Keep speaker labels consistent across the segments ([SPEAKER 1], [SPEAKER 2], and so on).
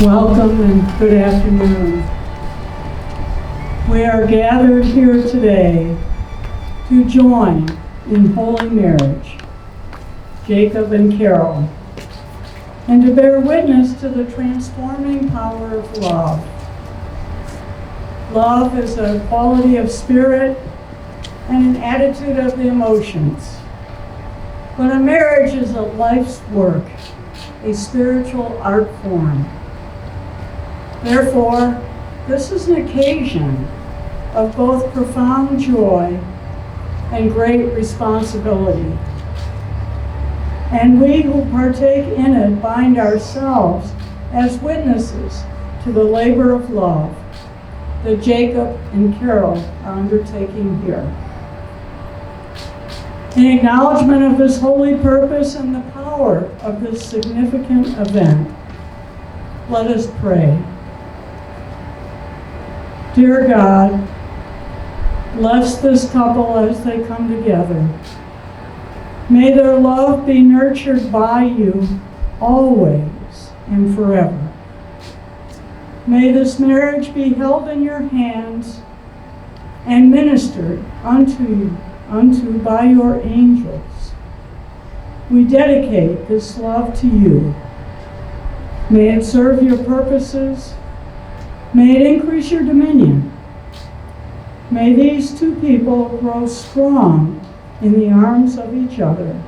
[SPEAKER 1] Welcome and good afternoon. We are gathered here today to join in holy marriage, Jacob and Carol, and to bear witness to the transforming power of love. Love is a quality of spirit and an attitude of the emotions. But a marriage is a life's work, a spiritual art form. Therefore, this is an occasion of both profound joy and great responsibility. And we who partake in it bind ourselves as witnesses to the labor of love that Jacob and Carol are undertaking here. In acknowledgement of this holy purpose and the power of this significant event, let us pray. Dear God, bless this couple as they come together. May their love be nurtured by you always and forever. May this marriage be held in your hands and ministered unto by your angels. We dedicate this love to you. May it serve your purposes. May it increase your dominion. May these two people grow strong in the arms of each other.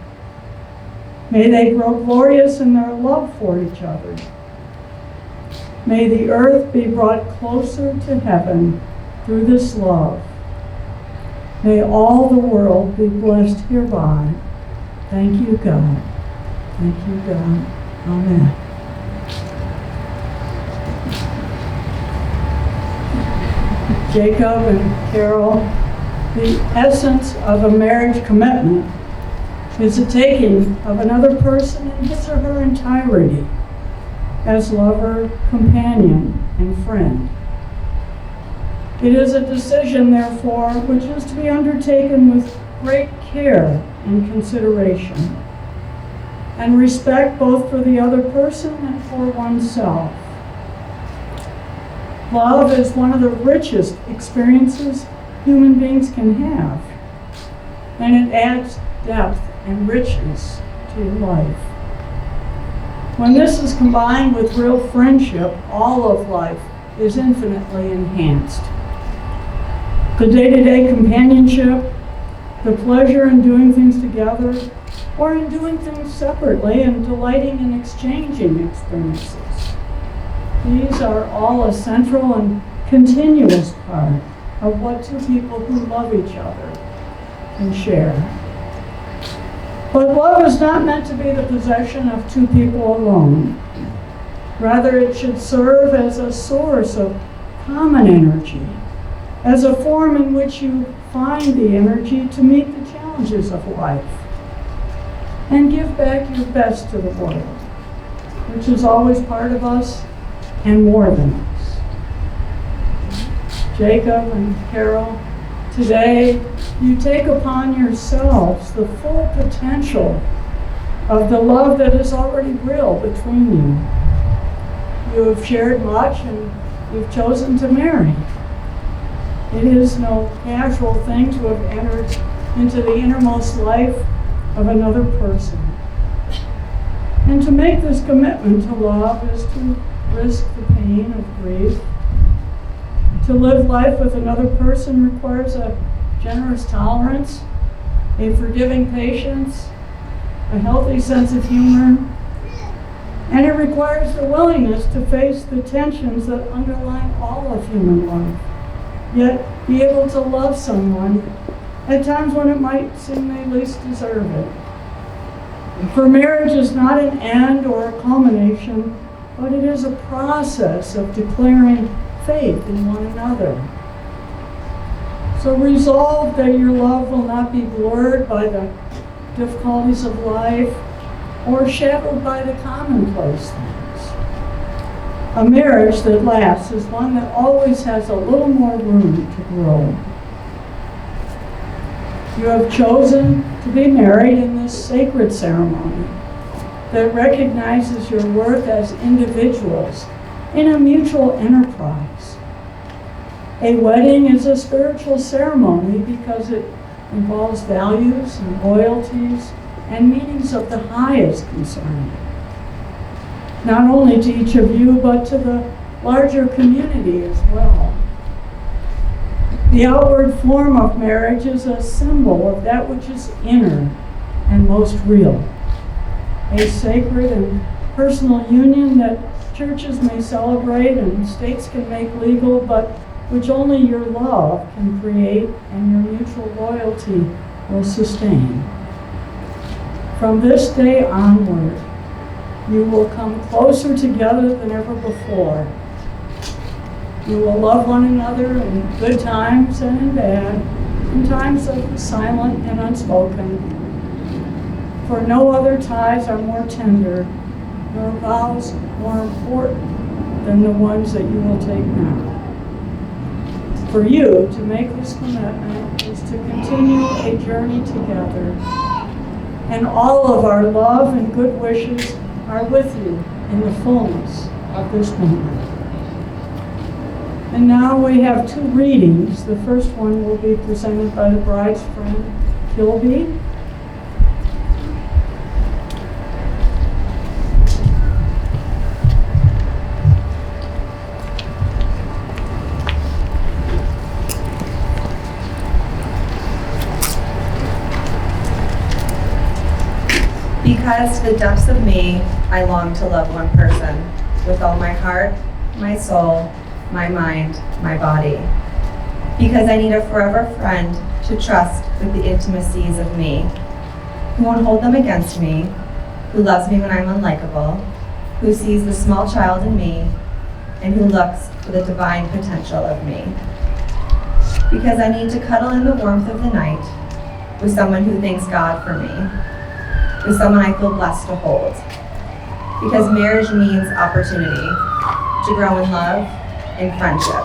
[SPEAKER 1] May they grow glorious in their love for each other. May the earth be brought closer to heaven through this love. May all the world be blessed hereby. Thank you, God. Thank you, God. Amen. Jacob and Carol, the essence of a marriage commitment is the taking of another person in his or her entirety as lover, companion, and friend. It is a decision, therefore, which is to be undertaken with great care and consideration, and respect both for the other person and for oneself. Love is one of the richest experiences human beings can have, and it adds depth and richness to life. When this is combined with real friendship, all of life is infinitely enhanced. The day-to-day companionship, the pleasure in doing things together, or in doing things separately and delighting in exchanging experiences. These are all a central and continuous part of what two people who love each other can share. But love is not meant to be the possession of two people alone. Rather, it should serve as a source of common energy, as a form in which you find the energy to meet the challenges of life and give back your best to the world, which is always part of us and more than us. Jacob and Carol, today you take upon yourselves the full potential of the love that is already real between you. You have shared much and you've chosen to marry. It is no casual thing to have entered into the innermost life of another person. And to make this commitment to love is to risk the pain of grief. To live life with another person requires a generous tolerance, a forgiving patience, a healthy sense of humor, and it requires the willingness to face the tensions that underlie all of human life, yet be able to love someone at times when it might seem they least deserve it. For marriage is not an end or a culmination, but it is a process of declaring faith in one another. So resolve that your love will not be blurred by the difficulties of life or shadowed by the commonplace things. A marriage that lasts is one that always has a little more room to grow. You have chosen to be married in this sacred ceremony that recognizes your worth as individuals in a mutual enterprise. A wedding is a spiritual ceremony because it involves values and loyalties and meanings of the highest concern, not only to each of you, but to the larger community as well. The outward form of marriage is a symbol of that which is inner and most real, a sacred and personal union that churches may celebrate and states can make legal, but which only your love can create and your mutual loyalty will sustain. From this day onward, you will come closer together than ever before. You will love one another in good times and in bad, in times of the silent and unspoken. For no other ties are more tender, nor vows more important than the ones that you will take now. For you to make this commitment is to continue a journey together, and all of our love and good wishes are with you in the fullness of this moment. And now we have two readings. The first one will be presented by the bride's friend, Kilby.
[SPEAKER 2] Because to the depths of me, I long to love one person with all my heart, my soul, my mind, my body. Because I need a forever friend to trust with the intimacies of me, who won't hold them against me, who loves me when I'm unlikable, who sees the small child in me, and who looks for the divine potential of me. Because I need to cuddle in the warmth of the night with someone who thanks God for me, with someone I feel blessed to hold. Because marriage means opportunity to grow in love and friendship.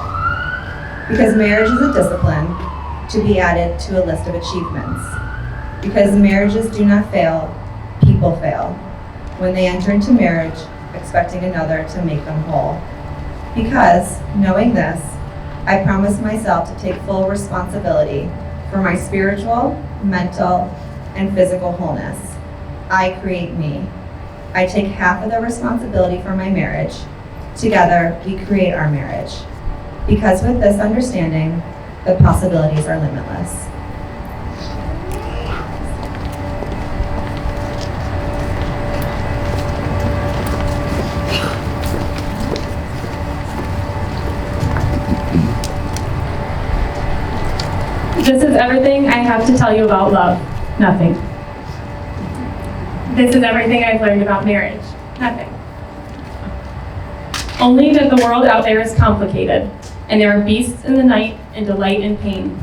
[SPEAKER 2] Because marriage is a discipline to be added to a list of achievements. Because marriages do not fail, people fail when they enter into marriage expecting another to make them whole. Because, knowing this, I promise myself to take full responsibility for my spiritual, mental, and physical wholeness. I create me. I take half of the responsibility for my marriage. Together, we create our marriage. Because with this understanding, the possibilities are limitless.
[SPEAKER 3] This is everything I have to tell you about love. Nothing. This is everything I've learned about marriage. Nothing. Only that the world out there is complicated, and there are beasts in the night and delight in pain.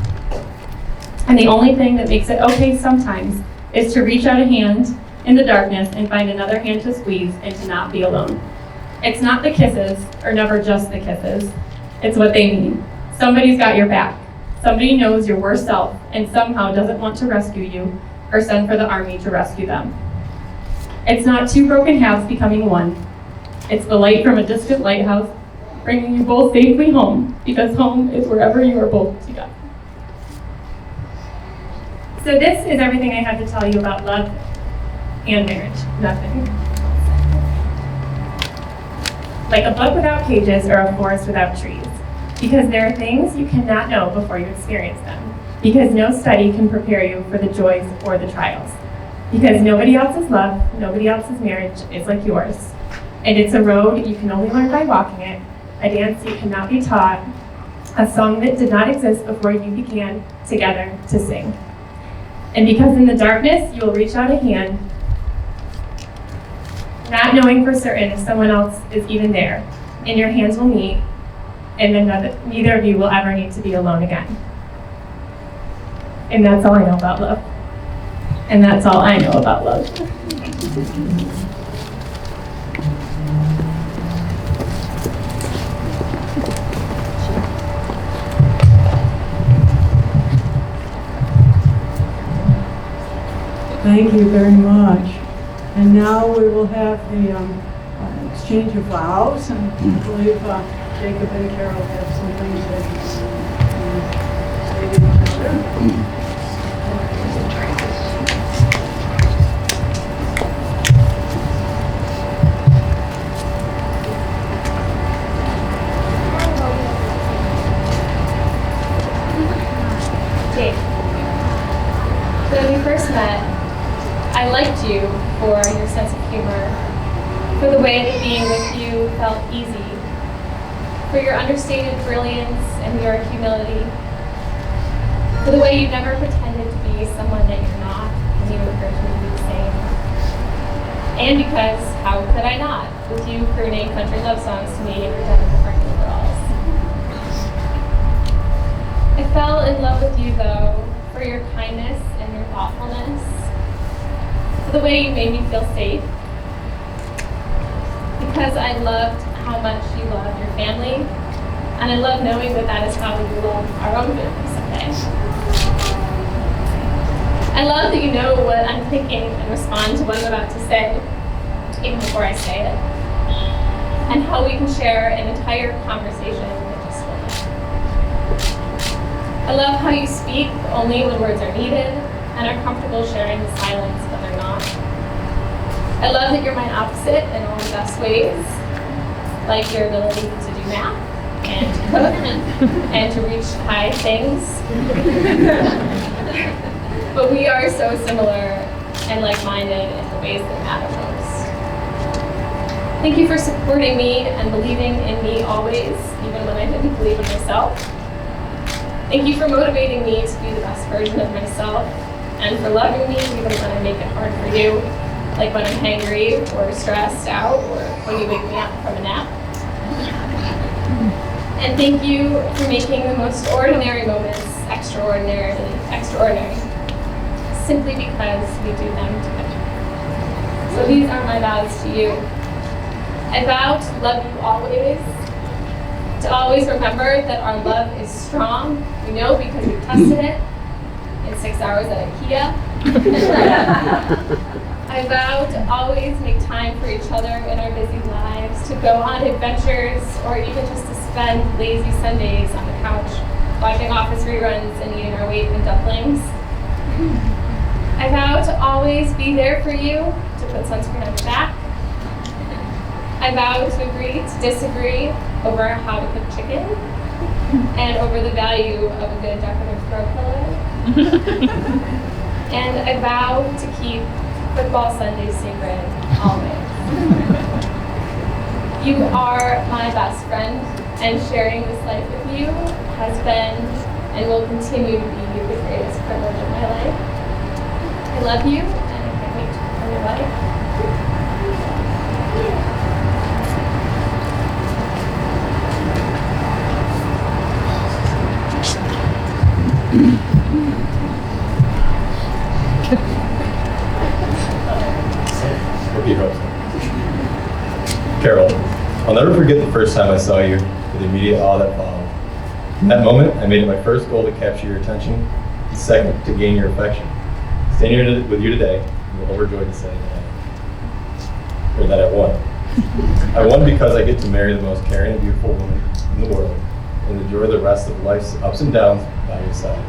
[SPEAKER 3] And the only thing that makes it okay sometimes is to reach out a hand in the darkness and find another hand to squeeze and to not be alone. It's not the kisses, or never just the kisses. It's what they mean. Somebody's got your back. Somebody knows your worst self and somehow doesn't want to rescue you or send for the army to rescue them. It's not two broken halves becoming one. It's the light from a distant lighthouse bringing you both safely home, because home is wherever you are both together. So this is everything I have to tell you about love and marriage. Nothing. Like a book without pages or a forest without trees. Because there are things you cannot know before you experience them. Because no study can prepare you for the joys or the trials. Because nobody else's love, nobody else's marriage is like yours. And it's a road you can only learn by walking it, a dance you cannot be taught, a song that did not exist before you began together to sing. And because in the darkness you will reach out a hand, not knowing for certain if someone else is even there, and your hands will meet, and then neither of you will ever need to be alone again. And that's all I know about love. And that's all I know about love.
[SPEAKER 1] Thank you very much. And now we will have the exchange of vows, and I believe Jacob and Carol have some things that say to each other.
[SPEAKER 3] Jake, when we first met, I liked you for your sense of humor, for the way that being with you felt easy, for your understated brilliance and your humility, for the way you never pretended to be someone that you're not, and you encouraged me to be the same. And because, how could I not, with you crooning country love songs to me every time we were overalls. I fell in love with you, though, for your kindness and your thoughtfulness, for the way you made me feel safe, because I loved how much you loved your family, and I love knowing that that is how we love our own family someday. I love that you know what I'm thinking and respond to what I'm about to say, even before I say it, and how we can share an entire conversation with just one line. I love how you speak only when words are needed and are comfortable sharing the silence when they're not. I love that you're my opposite in all the best ways, like your ability to do math and to cook and to reach high things. But we are so similar and like-minded in the ways that matter most. Thank you for supporting me and believing in me always, even when I didn't believe in myself. Thank you for motivating me to be the best version of myself, and for loving me even when I make it hard for you, like when I'm hangry or stressed out or when you wake me up from a nap. And thank you for making the most ordinary moments extraordinary, simply because we do them together. So these are my vows to you. I vow to love you always, to always remember that our love is strong. We know because we tested it in 6 hours at IKEA. I vow to always make time for each other in our busy lives, to go on adventures, or even just to spend lazy Sundays on the couch, watching office reruns and eating our weight in dumplings. I vow to always be there for you, to put sunscreen on your back. I vow to agree to disagree over how to cook chicken, and over the value of a good decorative throw pillow. And I vow to keep football Sundays sacred always. You are my best friend, and sharing this life with you has been and will continue to be the greatest privilege of my life. I love you, and I can't wait to become your wife.
[SPEAKER 4] Carol, I'll never forget the first time I saw you, with the immediate awe that followed. In that moment, I made it my first goal to capture your attention, and second, to gain your affection. Standing here with you today, I'm overjoyed to say that I won. I won because I get to marry the most caring and beautiful woman in the world, and enjoy the rest of life's ups and downs by your side.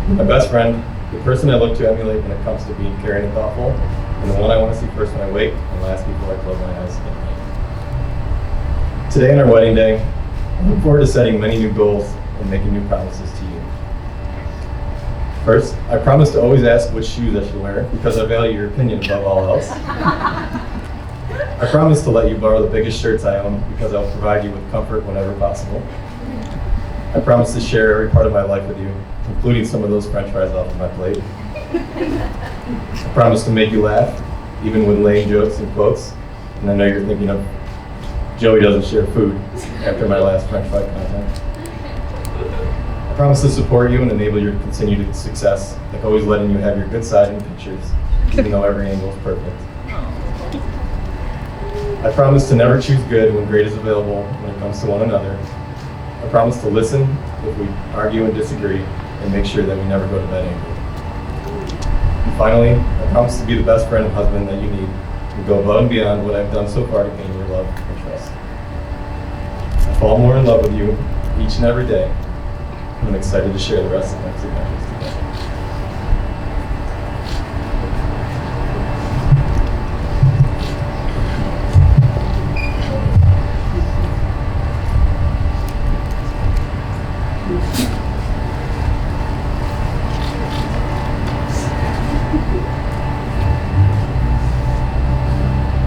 [SPEAKER 4] My best friend, the person I look to emulate when it comes to being caring and thoughtful, and the one I want to see first when I wake and last before I close my eyes at night. Today on our wedding day, I look forward to setting many new goals and making new promises to you. First, I promise to always ask which shoes I should wear because I value your opinion above all else. I promise to let you borrow the biggest shirts I own because I'll provide you with comfort whenever possible. I promise to share every part of my life with you, including some of those french fries off of my plate. I promise to make you laugh, even with lame jokes and quotes. And I know you're thinking of Joey doesn't share food after my last french fry content. I promise to support you and enable your continued success, like always letting you have your good side in pictures, even though every angle is perfect. I promise to never choose good when great is available when it comes to one another. I promise to listen if we argue and disagree, and make sure that we never go to bed angry. And finally, I promise to be the best friend and husband that you need, and go above and beyond what I've done so far to gain your fall more in love with you each and every day. And I'm excited to share the rest of life's adventures together.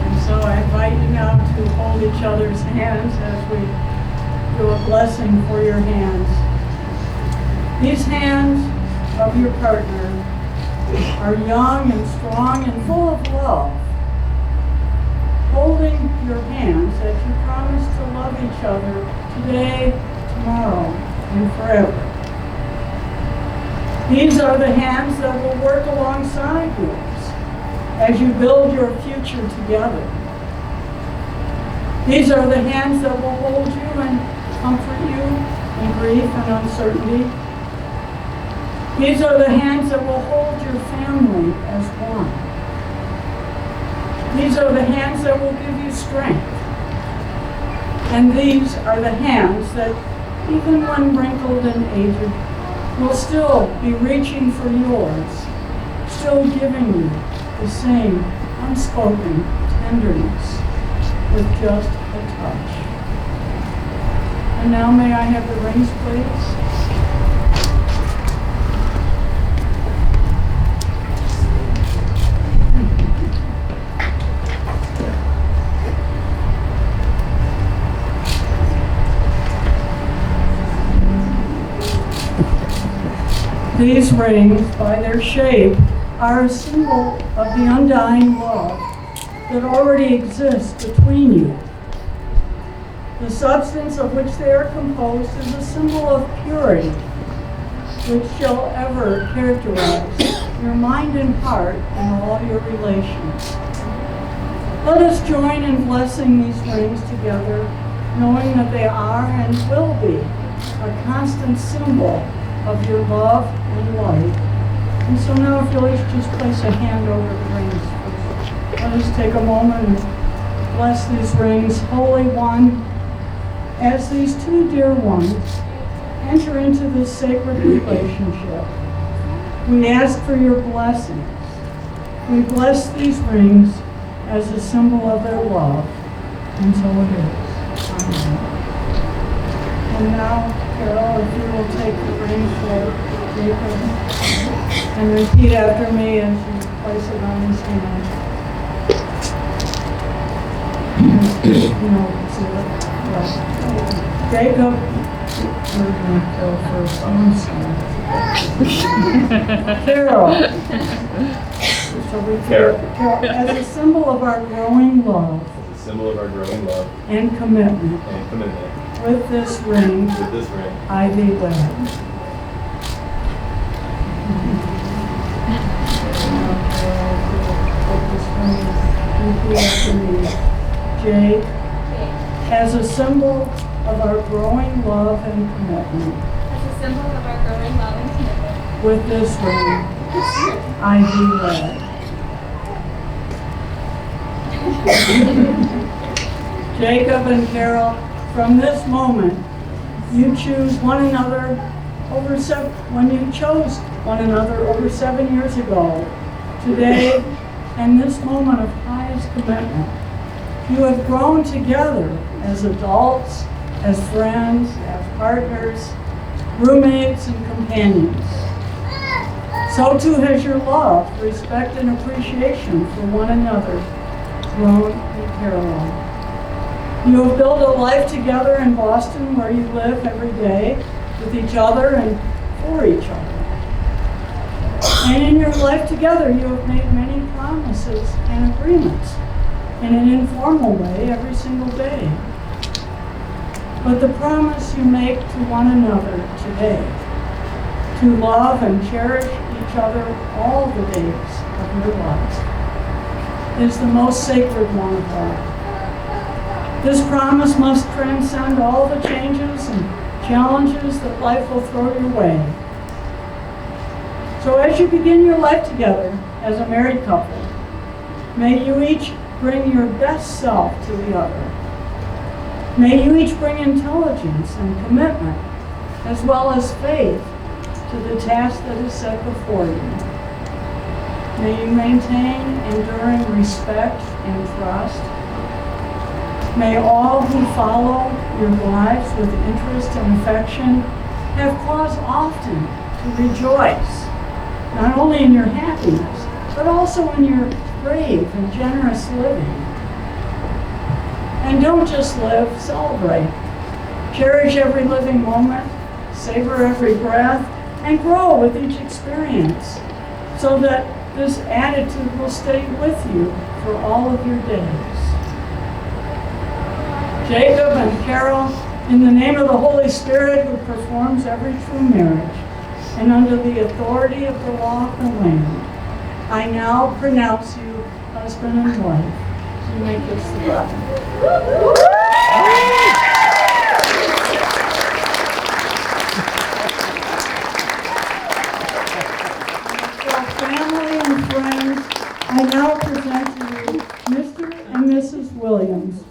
[SPEAKER 1] And so I invite you now to hold each other's hands as we do a blessing for your hands. These hands of your partner are young and strong and full of love. Holding your hands as you promise to love each other today, tomorrow, and forever. These are the hands that will work alongside yours as you build your future together. These are the hands that will hold you and comfort you in grief and uncertainty. These are the hands that will hold your family as one. These are the hands that will give you strength. And these are the hands that, even when wrinkled and aged, will still be reaching for yours, still giving you the same unspoken tenderness with just a touch. And now may I have the rings, please? These rings, by their shape, are a symbol of the undying love that already exists between you. The substance of which they are composed is a symbol of purity, which shall ever characterize your mind and heart in all your relations. Let us join in blessing these rings together, knowing that they are and will be a constant symbol of your love and light. And so now if you'll each just place a hand over the rings. Let us take a moment and bless these rings. Holy One, as these two dear ones enter into this sacred relationship, we ask for your blessings. We bless these rings as a symbol of their love. And so it is. Amen. And now, Carol, if you will take the ring for Jacob and repeat after me as you place it on his hand. Jacob, we're going to go first. I'm sorry. Carol. So we Carol, as a symbol of our growing love.
[SPEAKER 4] As a symbol of our growing love
[SPEAKER 1] and commitment.
[SPEAKER 4] and commitment.
[SPEAKER 1] With this ring, I thee wed. Jake, as a symbol of our growing love and commitment.
[SPEAKER 5] As a symbol of our growing love and commitment.
[SPEAKER 1] With this ring, I thee wed. Jacob and Carol, from this moment, you choose one another when you chose one another over 7 years ago. Today, in this moment of highest commitment, you have grown together as adults, as friends, as partners, roommates, and companions. So too has your love, respect, and appreciation for one another grown in parallel. You have built a life together in Boston where you live every day with each other and for each other. And in your life together, you have made many promises and agreements in an informal way every single day. But the promise you make to one another today, to love and cherish each other all the days of your lives, is the most sacred one of all. This promise must transcend all the changes and challenges that life will throw your way. So as you begin your life together as a married couple, may you each bring your best self to the other. May you each bring intelligence and commitment, as well as faith, to the task that is set before you. May you maintain enduring respect and trust. May all who follow your lives with interest and affection have cause often to rejoice, not only in your happiness, but also in your brave and generous living. And don't just live, celebrate. Cherish every living moment, savor every breath, and grow with each experience so that this attitude will stay with you for all of your days. Jacob and Carol, in the name of the Holy Spirit who performs every true marriage, and under the authority of the law of the land, I now pronounce you husband and wife. You may kiss the bride. Family and friends, I now present to you Mr. and Mrs. Williams.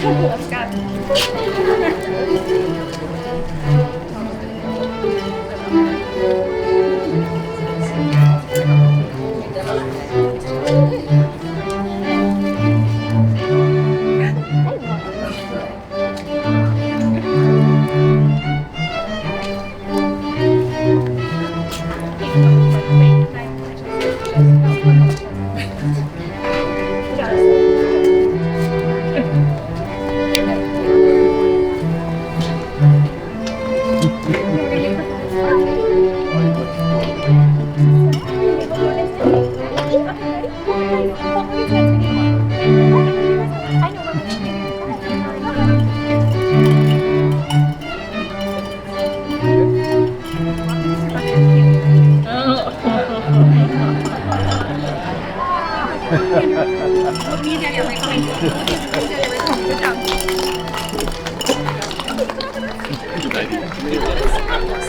[SPEAKER 6] Good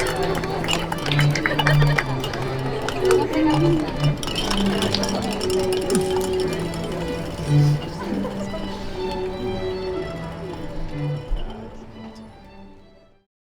[SPEAKER 6] idea.